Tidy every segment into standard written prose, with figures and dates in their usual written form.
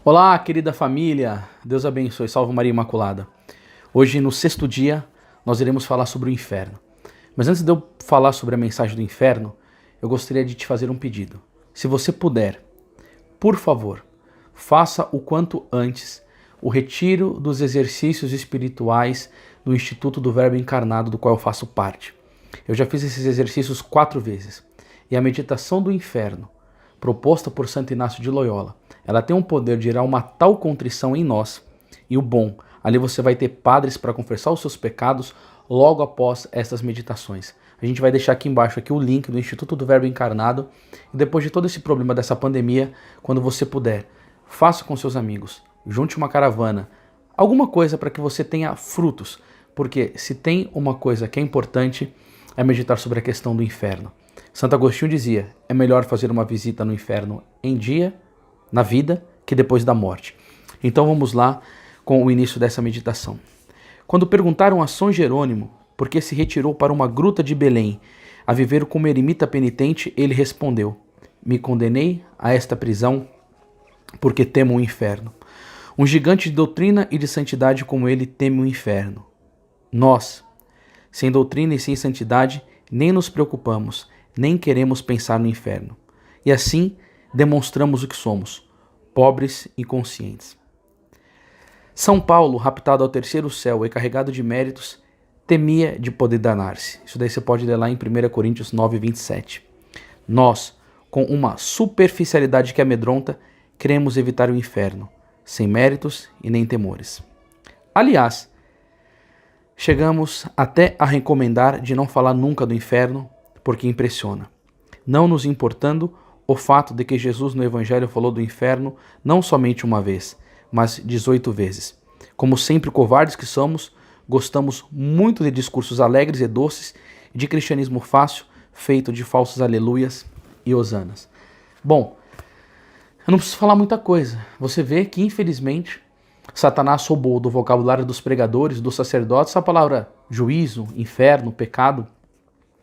Olá, querida família, Deus abençoe, salve Maria Imaculada. Hoje, no sexto dia, nós iremos falar sobre o inferno. Mas antes de eu falar sobre a mensagem do inferno, eu gostaria de te fazer um pedido. Se você puder, por favor, faça o quanto antes o retiro dos exercícios espirituais do Instituto do Verbo Encarnado, do qual eu faço parte. Eu já fiz esses exercícios 4 vezes. E a meditação do inferno, proposta por Santo Inácio de Loyola, ela tem um poder de gerar uma tal contrição em nós. E o bom, ali você vai ter padres para confessar os seus pecados logo após essas meditações. A gente vai deixar aqui embaixo o link do Instituto do Verbo Encarnado. E depois de todo esse problema dessa pandemia, quando você puder, faça com seus amigos, junte uma caravana, alguma coisa para que você tenha frutos. Porque se tem uma coisa que é importante, é meditar sobre a questão do inferno. Santo Agostinho dizia, é melhor fazer uma visita no inferno em dia, na vida, que depois da morte. Então vamos lá com o início dessa meditação. Quando perguntaram a São Jerônimo por que se retirou para uma gruta de Belém a viver como eremita penitente, ele respondeu, me condenei a esta prisão porque temo o inferno. Um gigante de doutrina e de santidade como ele teme o inferno. Nós, sem doutrina e sem santidade, nem nos preocupamos, nem queremos pensar no inferno. E assim demonstramos o que somos, pobres e inconscientes. São Paulo, raptado ao terceiro céu e carregado de méritos, temia de poder danar-se. Isso daí você pode ler lá em 1 Coríntios 9, 27. Nós, com uma superficialidade que amedronta, queremos evitar o inferno, sem méritos e nem temores. Aliás, chegamos até a recomendar de não falar nunca do inferno, porque impressiona. Não nos importando o fato de que Jesus no Evangelho falou do inferno não somente uma vez, mas 18 vezes. Como sempre covardes que somos, gostamos muito de discursos alegres e doces, de cristianismo fácil, feito de falsos aleluias e hosanas. Bom, eu não preciso falar muita coisa. Você vê que, infelizmente, Satanás roubou do vocabulário dos pregadores, dos sacerdotes, a palavra juízo, inferno, pecado,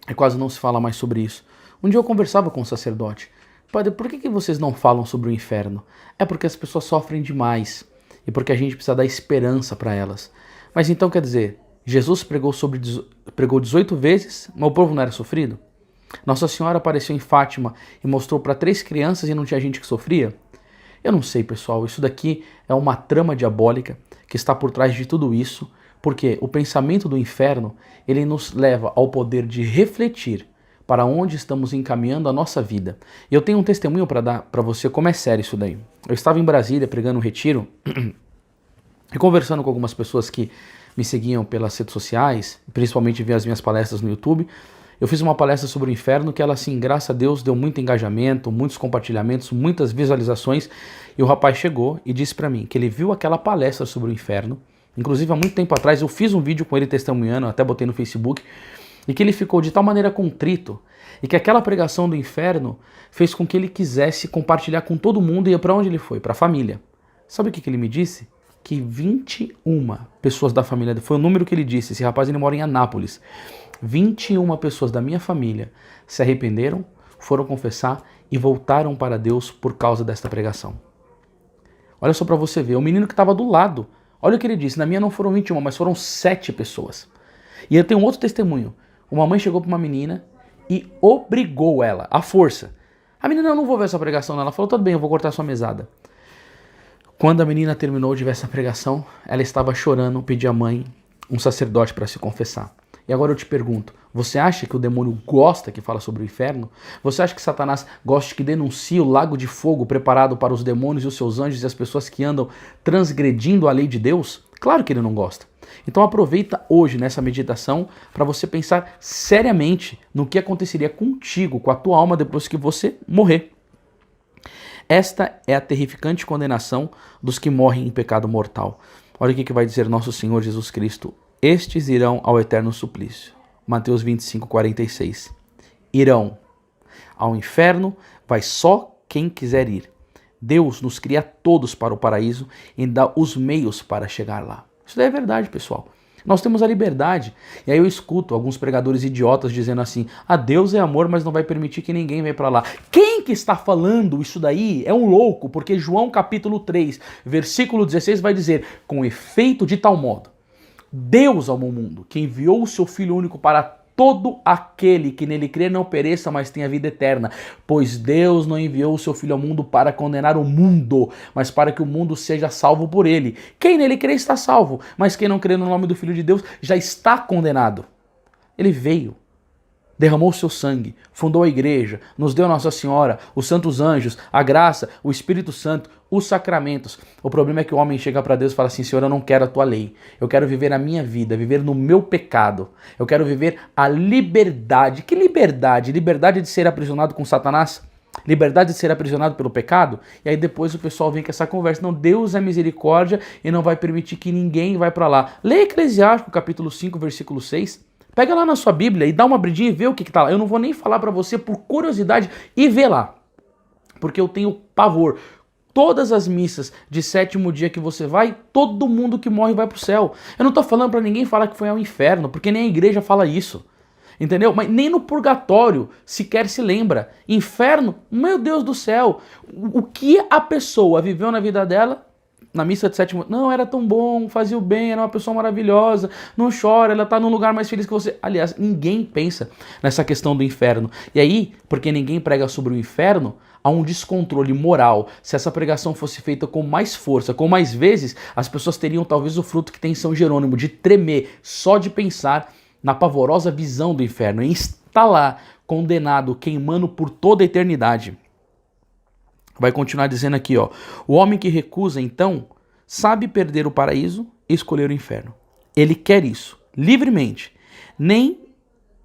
e quase não se fala mais sobre isso. Um dia eu conversava com um sacerdote. Padre, por que vocês não falam sobre o inferno? É porque as pessoas sofrem demais e porque a gente precisa dar esperança para elas. Mas então quer dizer, Jesus pregou 18 vezes, mas o povo não era sofrido? Nossa Senhora apareceu em Fátima e mostrou para 3 crianças e não tinha gente que sofria? Eu não sei, pessoal, isso daqui é uma trama diabólica que está por trás de tudo isso, porque o pensamento do inferno, ele nos leva ao poder de refletir para onde estamos encaminhando a nossa vida. E eu tenho um testemunho para dar para você como é sério isso daí. Eu estava em Brasília pregando um retiro e conversando com algumas pessoas que me seguiam pelas redes sociais, principalmente via as minhas palestras no YouTube. Eu fiz uma palestra sobre o inferno que ela, assim, graças a Deus, deu muito engajamento, muitos compartilhamentos, muitas visualizações. E o rapaz chegou e disse para mim que ele viu aquela palestra sobre o inferno. Inclusive, há muito tempo atrás, eu fiz um vídeo com ele testemunhando, até botei no Facebook, e que ele ficou de tal maneira contrito, e que aquela pregação do inferno fez com que ele quisesse compartilhar com todo mundo. E para onde ele foi? Para a família. Sabe o que ele me disse? Que 21 pessoas da família, foi o número que ele disse, esse rapaz ele mora em Anápolis, 21 pessoas da minha família se arrependeram, foram confessar e voltaram para Deus por causa desta pregação. Olha só para você ver, o menino que estava do lado, olha o que ele disse, na minha não foram 21, mas foram 7 pessoas. E eu tenho um outro testemunho, uma mãe chegou para uma menina e obrigou ela, à força. A menina, eu não vou ver essa pregação, não. Ela falou, tudo bem, eu vou cortar sua mesada. Quando a menina terminou de ver essa pregação, ela estava chorando, pediu à mãe um sacerdote para se confessar. E agora eu te pergunto, você acha que o demônio gosta que fala sobre o inferno? Você acha que Satanás gosta que denuncie o lago de fogo preparado para os demônios e os seus anjos e as pessoas que andam transgredindo a lei de Deus? Claro que ele não gosta. Então aproveita hoje nessa meditação para você pensar seriamente no que aconteceria contigo, com a tua alma depois que você morrer. Esta é a terrificante condenação dos que morrem em pecado mortal. Olha o que vai dizer nosso Senhor Jesus Cristo. Estes irão ao eterno suplício. Mateus 25, 46. Irão ao inferno, vai só quem quiser ir. Deus nos cria todos para o paraíso e dá os meios para chegar lá. Isso daí é verdade, pessoal. Nós temos a liberdade. E aí eu escuto alguns pregadores idiotas dizendo assim: ah, Deus é amor, mas não vai permitir que ninguém venha para lá. Quem que está falando isso daí é um louco, porque João capítulo 3, versículo 16 vai dizer: com efeito de tal modo, Deus amou o mundo, que enviou o seu Filho único para todo aquele que nele crê não pereça, mas tenha vida eterna. Pois Deus não enviou o seu Filho ao mundo para condenar o mundo, mas para que o mundo seja salvo por ele. Quem nele crê está salvo, mas quem não crê no nome do Filho de Deus já está condenado. Ele veio, derramou o seu sangue, fundou a igreja, nos deu Nossa Senhora, os santos anjos, a graça, o Espírito Santo, os sacramentos. O problema é que o homem chega para Deus e fala assim: Senhor, eu não quero a tua lei, eu quero viver a minha vida, viver no meu pecado, eu quero viver a liberdade. Que liberdade? Liberdade de ser aprisionado com Satanás? Liberdade de ser aprisionado pelo pecado? E aí depois o pessoal vem com essa conversa: não, Deus é misericórdia e não vai permitir que ninguém vá para lá. Lê Eclesiástico capítulo 5, versículo 6. Pega lá na sua Bíblia e dá uma abridinha e vê o que está lá. Eu não vou nem falar para você por curiosidade e vê lá, porque eu tenho pavor. Todas as missas de sétimo dia que você vai, todo mundo que morre vai para o céu. Eu não estou falando para ninguém falar que foi ao inferno, porque nem a igreja fala isso. Entendeu? Mas nem no purgatório sequer se lembra. Inferno, meu Deus do céu. O que a pessoa viveu na vida dela? Na missa de sétimo, não, era tão bom, fazia o bem, era uma pessoa maravilhosa, não chora, ela tá num lugar mais feliz que você. Aliás, ninguém pensa nessa questão do inferno. E aí, porque ninguém prega sobre o inferno, há um descontrole moral. Se essa pregação fosse feita com mais força, com mais vezes, as pessoas teriam talvez o fruto que tem em São Jerônimo, de tremer só de pensar na pavorosa visão do inferno, em estar lá, condenado, queimando por toda a eternidade. Vai continuar dizendo aqui, ó: o homem que recusa, então, sabe perder o paraíso e escolher o inferno. Ele quer isso, livremente. Nem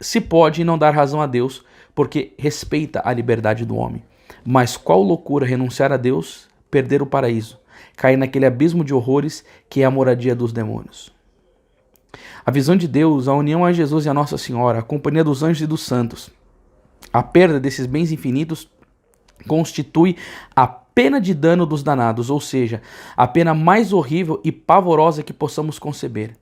se pode não dar razão a Deus, porque respeita a liberdade do homem. Mas qual loucura renunciar a Deus, perder o paraíso, cair naquele abismo de horrores que é a moradia dos demônios. A visão de Deus, a união a Jesus e a Nossa Senhora, a companhia dos anjos e dos santos, a perda desses bens infinitos constitui a pena de dano dos danados, ou seja, a pena mais horrível e pavorosa que possamos conceber.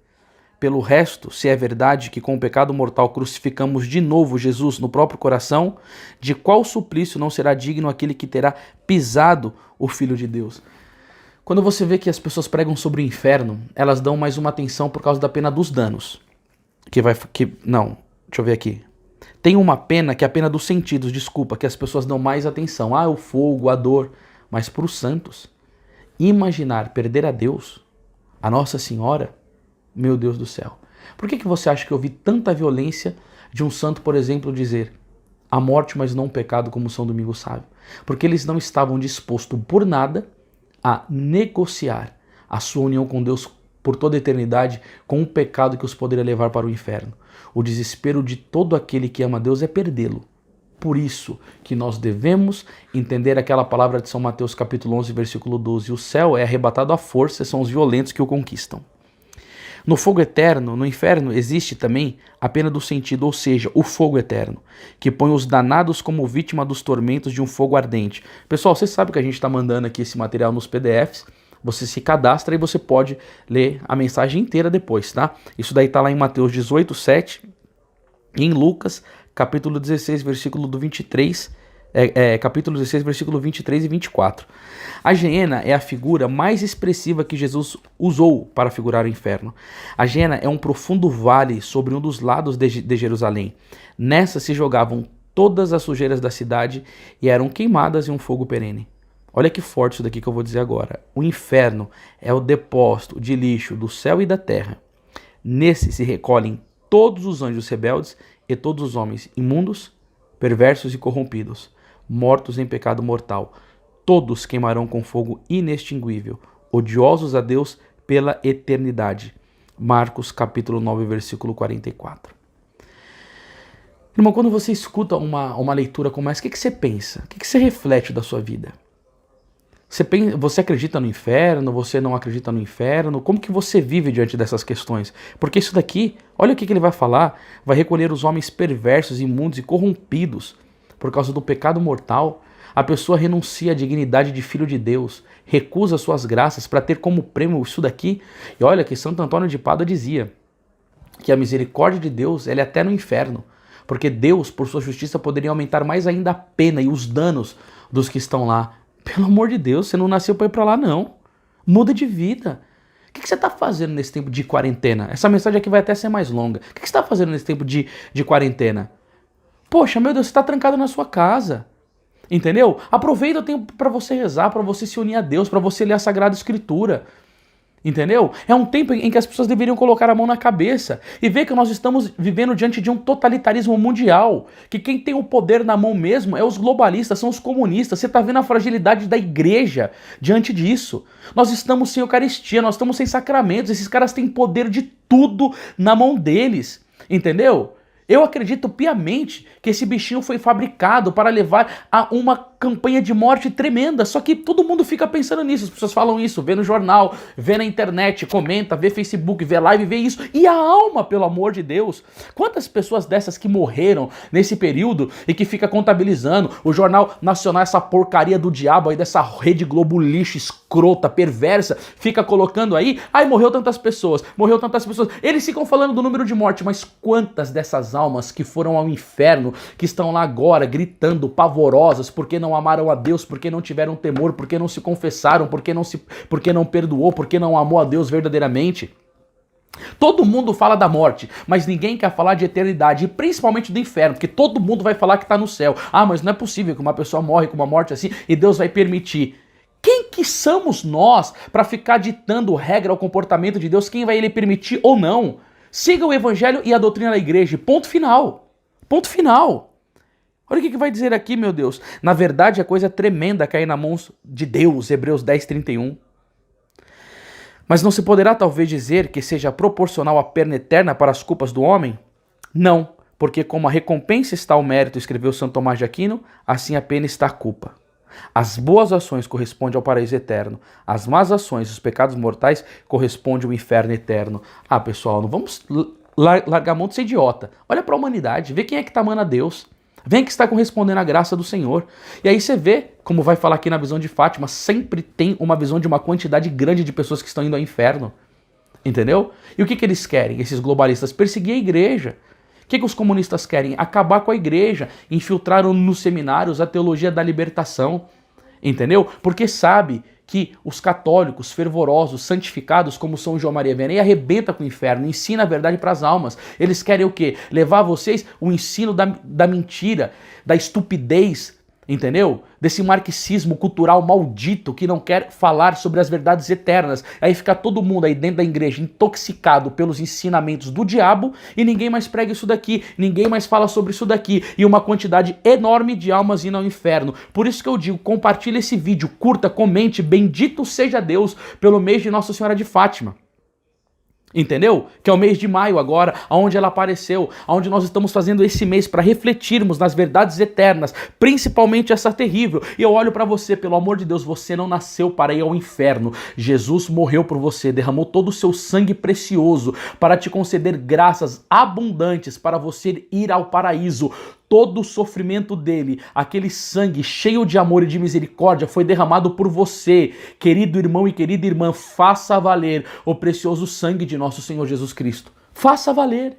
Pelo resto, se é verdade que com o pecado mortal crucificamos de novo Jesus no próprio coração, de qual suplício não será digno aquele que terá pisado o Filho de Deus? Quando você vê que as pessoas pregam sobre o inferno, elas dão mais uma atenção por causa da pena dos danos. Deixa eu ver aqui. Tem uma pena que é a pena dos sentidos, desculpa, que as pessoas dão mais atenção. Ah, o fogo, a dor. Mas para os santos, imaginar perder a Deus, a Nossa Senhora, meu Deus do céu. Por que você acha que eu vi tanta violência de um santo, por exemplo, dizer a morte, mas não o pecado, como São Domingos Sábio? Porque eles não estavam dispostos por nada a negociar a sua união com Deus por toda a eternidade com um pecado que os poderia levar para o inferno. O desespero de todo aquele que ama Deus é perdê-lo. Por isso que nós devemos entender aquela palavra de São Mateus capítulo 11, versículo 12. O céu é arrebatado à força, são os violentos que o conquistam. No fogo eterno, no inferno, existe também a pena do sentido, ou seja, o fogo eterno, que põe os danados como vítima dos tormentos de um fogo ardente. Pessoal, você sabe que a gente está mandando aqui esse material nos PDFs. Você se cadastra e você pode ler a mensagem inteira depois, tá? Isso daí tá lá em Mateus 18, 7 e em Lucas, capítulo 16, versículo do 23, capítulo 16, versículo 23 e 24. A geena é a figura mais expressiva que Jesus usou para figurar o inferno. A geena é um profundo vale sobre um dos lados de Jerusalém. Nessa se jogavam todas as sujeiras da cidade e eram queimadas em um fogo perene. Olha que forte isso daqui que eu vou dizer agora. O inferno é o depósito de lixo do céu e da terra. Nesse se recolhem todos os anjos rebeldes e todos os homens imundos, perversos e corrompidos, mortos em pecado mortal. Todos queimarão com fogo inextinguível, odiosos a Deus pela eternidade. Marcos capítulo 9, versículo 44. Irmão, quando você escuta uma leitura como essa, o que você pensa? O que você reflete da sua vida? Você acredita no inferno? Você não acredita no inferno? Como que você vive diante dessas questões? Porque isso daqui, olha o que ele vai falar, vai recolher os homens perversos, imundos e corrompidos por causa do pecado mortal. A pessoa renuncia à dignidade de filho de Deus, recusa suas graças para ter como prêmio isso daqui. E olha que Santo Antônio de Pádua dizia, que a misericórdia de Deus ela é até no inferno, porque Deus, por sua justiça, poderia aumentar mais ainda a pena e os danos dos que estão lá. Pelo amor de Deus, você não nasceu para ir para lá, não. Muda de vida. O que você está fazendo nesse tempo de quarentena? Essa mensagem aqui vai até ser mais longa. O que você está fazendo nesse tempo de quarentena? Poxa, meu Deus, você está trancado na sua casa. Entendeu? Aproveita o tempo para você rezar, para você se unir a Deus, para você ler a Sagrada Escritura. Entendeu? É um tempo em que as pessoas deveriam colocar a mão na cabeça e ver que nós estamos vivendo diante de um totalitarismo mundial, que quem tem o poder na mão mesmo é os globalistas, são os comunistas. Você está vendo a fragilidade da igreja diante disso. Nós estamos sem Eucaristia, nós estamos sem sacramentos, esses caras têm poder de tudo na mão deles, entendeu? Eu acredito piamente que esse bichinho foi fabricado para levar a uma campanha de morte tremenda, só que todo mundo fica pensando nisso, as pessoas falam isso, vê no jornal, vê na internet, comenta, vê Facebook, vê live, vê isso, e a alma, pelo amor de Deus? Quantas pessoas dessas que morreram nesse período e que fica contabilizando, o Jornal Nacional, essa porcaria do diabo aí, dessa Rede Globo lixo, escrota, perversa, fica colocando aí, ai, morreu tantas pessoas, eles ficam falando do número de morte, mas quantas dessas almas que foram ao inferno, que estão lá agora gritando, pavorosas, porque não amaram a Deus, porque não tiveram temor, porque não se confessaram, porque não perdoou, porque não amou a Deus verdadeiramente. Todo mundo fala da morte, mas ninguém quer falar de eternidade, e principalmente do inferno, porque todo mundo vai falar que está no céu. Ah, mas não é possível que uma pessoa morre com uma morte assim e Deus vai permitir. Quem que somos nós para ficar ditando regra ao comportamento de Deus, quem vai ele permitir ou não? Siga o evangelho e a doutrina da igreja, ponto final. Ponto final. Olha o que vai dizer aqui, meu Deus. Na verdade, a coisa é tremenda cair nas mãos de Deus, Hebreus 10:31. Mas não se poderá talvez dizer que seja proporcional à pena eterna para as culpas do homem? Não, porque como a recompensa está ao mérito, escreveu Santo Tomás de Aquino, assim a pena está a culpa. As boas ações correspondem ao paraíso eterno, as más ações, os pecados mortais, correspondem ao inferno eterno. Ah, pessoal, não vamos largar a mão de ser idiota. Olha para a humanidade, vê quem é que está amando a Deus. Vem que está correspondendo à graça do Senhor. E aí você vê, como vai falar aqui na visão de Fátima, sempre tem uma visão de uma quantidade grande de pessoas que estão indo ao inferno. Entendeu? E o que eles querem, esses globalistas? Perseguir a igreja. O que os comunistas querem? Acabar com a igreja. Infiltraram nos seminários a teologia da libertação. Entendeu? Porque sabe que os católicos fervorosos, santificados, como São João Maria Vianney, arrebenta com o inferno, ensina a verdade para as almas. Eles querem o quê? Levar a vocês o ensino da mentira, da estupidez, entendeu? Desse marxismo cultural maldito que não quer falar sobre as verdades eternas. Aí fica todo mundo aí dentro da igreja intoxicado pelos ensinamentos do diabo e ninguém mais prega isso daqui, ninguém mais fala sobre isso daqui e uma quantidade enorme de almas indo ao inferno. Por isso que eu digo, compartilhe esse vídeo, curta, comente, bendito seja Deus pelo mês de Nossa Senhora de Fátima. Entendeu? Que é o mês de maio agora, onde ela apareceu, onde nós estamos fazendo esse mês para refletirmos nas verdades eternas, principalmente essa terrível. E eu olho para você, pelo amor de Deus, você não nasceu para ir ao inferno. Jesus morreu por você, derramou todo o seu sangue precioso para te conceder graças abundantes para você ir ao paraíso. Todo o sofrimento dele, aquele sangue cheio de amor e de misericórdia foi derramado por você. Querido irmão e querida irmã, faça valer o precioso sangue de nosso Senhor Jesus Cristo. Faça valer.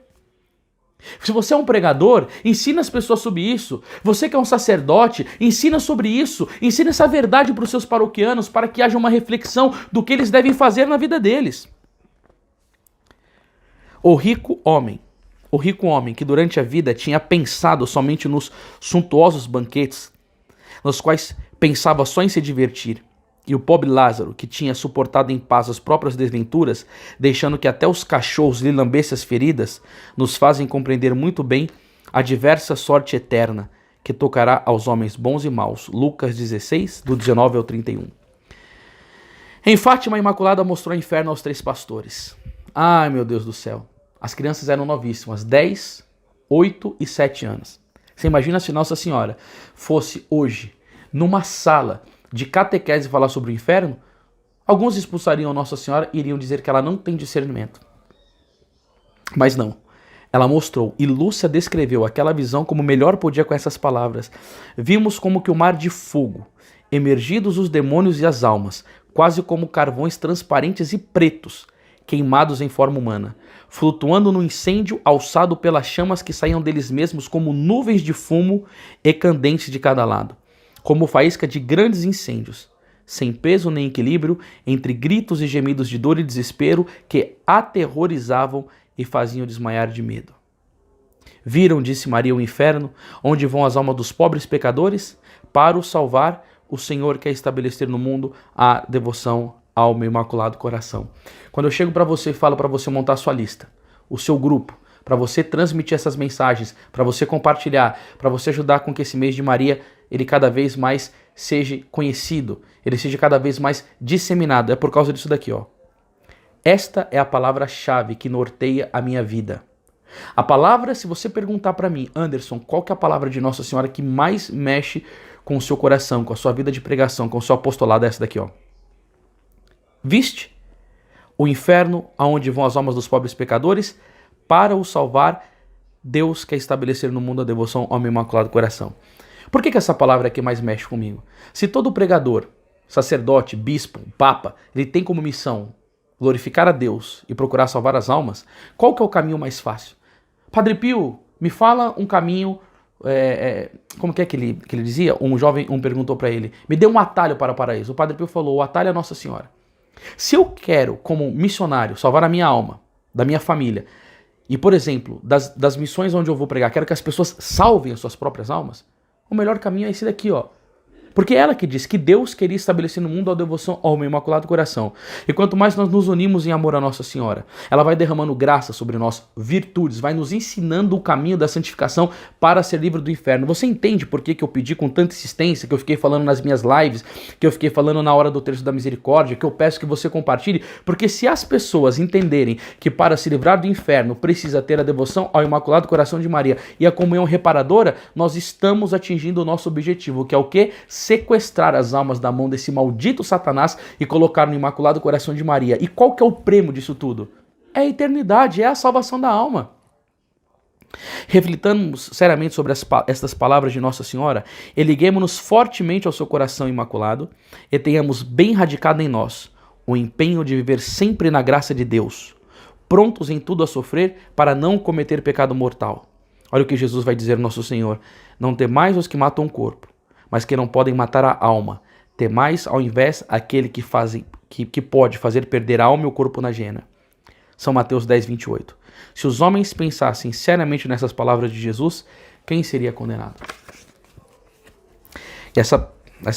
Se você é um pregador, ensina as pessoas sobre isso. Você que é um sacerdote, ensina sobre isso. Ensina essa verdade para os seus paroquianos para que haja uma reflexão do que eles devem fazer na vida deles. O rico homem que durante a vida tinha pensado somente nos suntuosos banquetes, nos quais pensava só em se divertir, e o pobre Lázaro, que tinha suportado em paz as próprias desventuras, deixando que até os cachorros lhe lambessem as feridas, nos fazem compreender muito bem a diversa sorte eterna que tocará aos homens bons e maus. Lucas 16, do 19 ao 31. Em Fátima, a Imaculada mostrou o inferno aos 3 pastores. Ai, meu Deus do céu. As crianças eram novíssimas, 10, 8 e 7 anos. Você imagina se Nossa Senhora fosse hoje numa sala de catequese falar sobre o inferno? Alguns expulsariam Nossa Senhora e iriam dizer que ela não tem discernimento. Mas não. Ela mostrou e Lúcia descreveu aquela visão como melhor podia com essas palavras. Vimos como que o mar de fogo, emergidos os demônios e as almas, quase como carvões transparentes e pretos, queimados em forma humana, flutuando no incêndio alçado pelas chamas que saíam deles mesmos como nuvens de fumo e candentes de cada lado, como faísca de grandes incêndios, sem peso nem equilíbrio, entre gritos e gemidos de dor e desespero que aterrorizavam e faziam desmaiar de medo. Viram, disse Maria, o inferno, onde vão as almas dos pobres pecadores? Para os salvar, o Senhor quer estabelecer no mundo a devoção ao meu imaculado coração. Quando eu chego para você e falo para você montar a sua lista, o seu grupo, para você transmitir essas mensagens, para você compartilhar, para você ajudar com que esse mês de Maria, ele cada vez mais seja conhecido, ele seja cada vez mais disseminado. É por causa disso daqui, ó. Esta é a palavra-chave que norteia a minha vida. A palavra, se você perguntar para mim, Anderson, qual que é a palavra de Nossa Senhora que mais mexe com o seu coração, com a sua vida de pregação, com o seu apostolado, é essa daqui, ó. Viste o inferno aonde vão as almas dos pobres pecadores? Para o salvar, Deus quer estabelecer no mundo a devoção ao meu imaculado coração. Por que essa palavra aqui mais mexe comigo? Se todo pregador, sacerdote, bispo, papa, ele tem como missão glorificar a Deus e procurar salvar as almas, qual que é o caminho mais fácil? Padre Pio, me fala um caminho, como que ele dizia? Um jovem perguntou para ele, me dê um atalho para o paraíso. O Padre Pio falou, o atalho é Nossa Senhora. Se eu quero, como missionário, salvar a minha alma, da minha família, e, por exemplo, das missões onde eu vou pregar, quero que as pessoas salvem as suas próprias almas, o melhor caminho é esse daqui, ó. Porque é ela que diz que Deus queria estabelecer no mundo a devoção ao meu imaculado coração. E quanto mais nós nos unimos em amor a Nossa Senhora, ela vai derramando graça sobre nós, virtudes, vai nos ensinando o caminho da santificação para ser livre do inferno. Você entende por que eu pedi com tanta insistência, que eu fiquei falando nas minhas lives, que eu fiquei falando na hora do Terço da Misericórdia, que eu peço que você compartilhe? Porque se as pessoas entenderem que para se livrar do inferno precisa ter a devoção ao Imaculado Coração de Maria e a comunhão reparadora, nós estamos atingindo o nosso objetivo, que é o quê? Sequestrar as almas da mão desse maldito Satanás e colocar no Imaculado Coração de Maria. E qual que é o prêmio disso tudo? É a eternidade, é a salvação da alma. Reflitamos seriamente sobre estas palavras de Nossa Senhora, eliguemo-nos fortemente ao seu coração imaculado e tenhamos bem radicado em nós o empenho de viver sempre na graça de Deus, prontos em tudo a sofrer para não cometer pecado mortal. Olha o que Jesus vai dizer, Nosso Senhor, não temais os que matam o corpo, mas que não podem matar a alma. Temais, ao invés, aquele que pode fazer perder a alma e o corpo na gena. São Mateus 10, 28. Se os homens pensassem seriamente nessas palavras de Jesus, quem seria condenado? E essa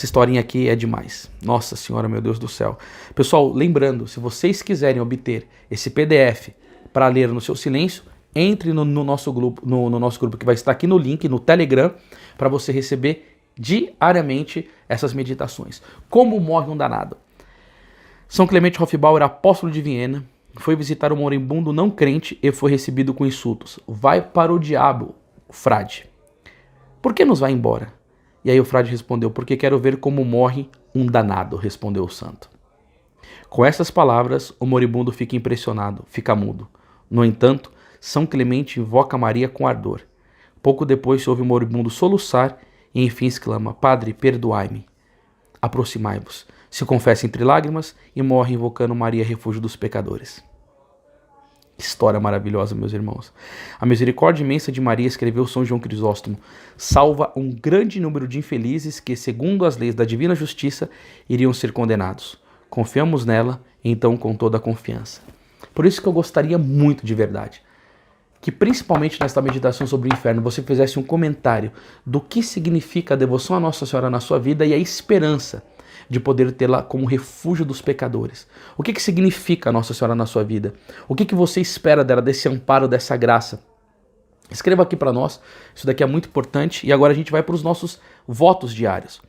historinha aqui é demais. Nossa Senhora, meu Deus do céu. Pessoal, lembrando, se vocês quiserem obter esse PDF para ler no seu silêncio, entre no nosso grupo, no nosso grupo que vai estar aqui no link, no Telegram, para você receber diariamente essas meditações. Como morre um danado? São Clemente Hofbauer, apóstolo de Viena, foi visitar um moribundo não crente e foi recebido com insultos. Vai para o diabo, frade. Por que nos vai embora? E aí o frade respondeu, porque quero ver como morre um danado, respondeu o santo. Com essas palavras, o moribundo fica impressionado, fica mudo. No entanto, São Clemente invoca Maria com ardor. Pouco depois se ouve o moribundo soluçar e enfim exclama, Padre, perdoai-me. Aproximai-vos, se confessa entre lágrimas e morre invocando Maria, refúgio dos pecadores. História maravilhosa, meus irmãos. A misericórdia imensa de Maria, escreveu São João Crisóstomo, salva um grande número de infelizes que, segundo as leis da divina justiça, iriam ser condenados. Confiamos nela, então, com toda a confiança. Por isso que eu gostaria muito, de verdade, que principalmente nesta meditação sobre o inferno você fizesse um comentário do que significa a devoção a Nossa Senhora na sua vida e a esperança de poder tê-la como refúgio dos pecadores. O que significa a Nossa Senhora na sua vida? O que você espera dela, desse amparo, dessa graça? Escreva aqui para nós, isso daqui é muito importante. E agora a gente vai para os nossos votos diários.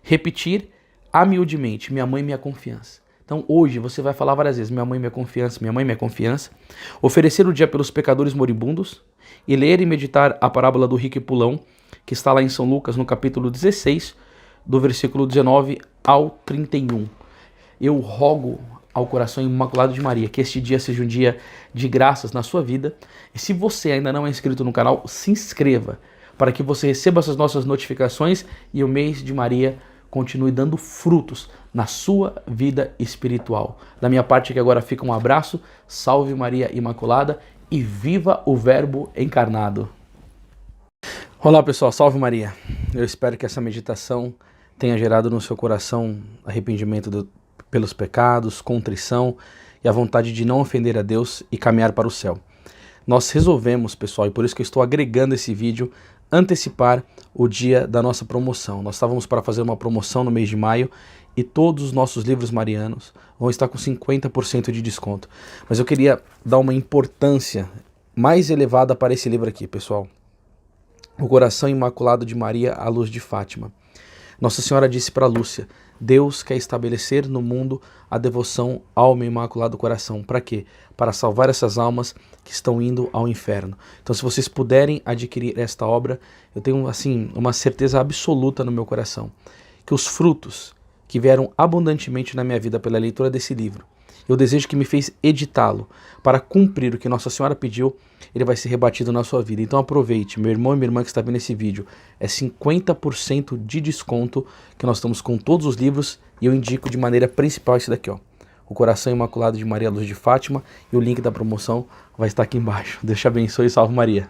Repetir humildemente, minha mãe, minha confiança. Então hoje você vai falar várias vezes, minha mãe, minha confiança, minha mãe, minha confiança. Oferecer o dia pelos pecadores moribundos e ler e meditar a parábola do rico e pulão, que está lá em São Lucas, no capítulo 16, do versículo 19 ao 31. Eu rogo ao coração imaculado de Maria que este dia seja um dia de graças na sua vida. E se você ainda não é inscrito no canal, se inscreva para que você receba essas nossas notificações e o mês de Maria continue dando frutos na sua vida espiritual. Da minha parte aqui agora fica um abraço, salve Maria Imaculada e viva o Verbo encarnado. Olá pessoal, salve Maria. Eu espero que essa meditação tenha gerado no seu coração arrependimento pelos pecados, contrição e a vontade de não ofender a Deus e caminhar para o céu. Nós resolvemos, pessoal, e por isso que eu estou agregando esse vídeo, antecipar o dia da nossa promoção. Nós estávamos para fazer uma promoção no mês de maio e todos os nossos livros marianos vão estar com 50% de desconto. Mas eu queria dar uma importância mais elevada para esse livro aqui, pessoal. O Coração Imaculado de Maria, a Luz de Fátima. Nossa Senhora disse para Lúcia, Deus quer estabelecer no mundo a devoção ao meu Imaculado Coração. Para quê? Para salvar essas almas que estão indo ao inferno. Então, se vocês puderem adquirir esta obra, eu tenho assim uma certeza absoluta no meu coração que os frutos que vieram abundantemente na minha vida pela leitura desse livro, eu desejo que me fez editá-lo para cumprir o que Nossa Senhora pediu, ele vai ser rebatido na sua vida. Então aproveite, meu irmão e minha irmã que está vendo esse vídeo, é 50% de desconto que nós estamos com todos os livros e eu indico de maneira principal esse daqui, ó. O Coração Imaculado de Maria, Luz de Fátima, e o link da promoção vai estar aqui embaixo. Deus te abençoe e salve Maria.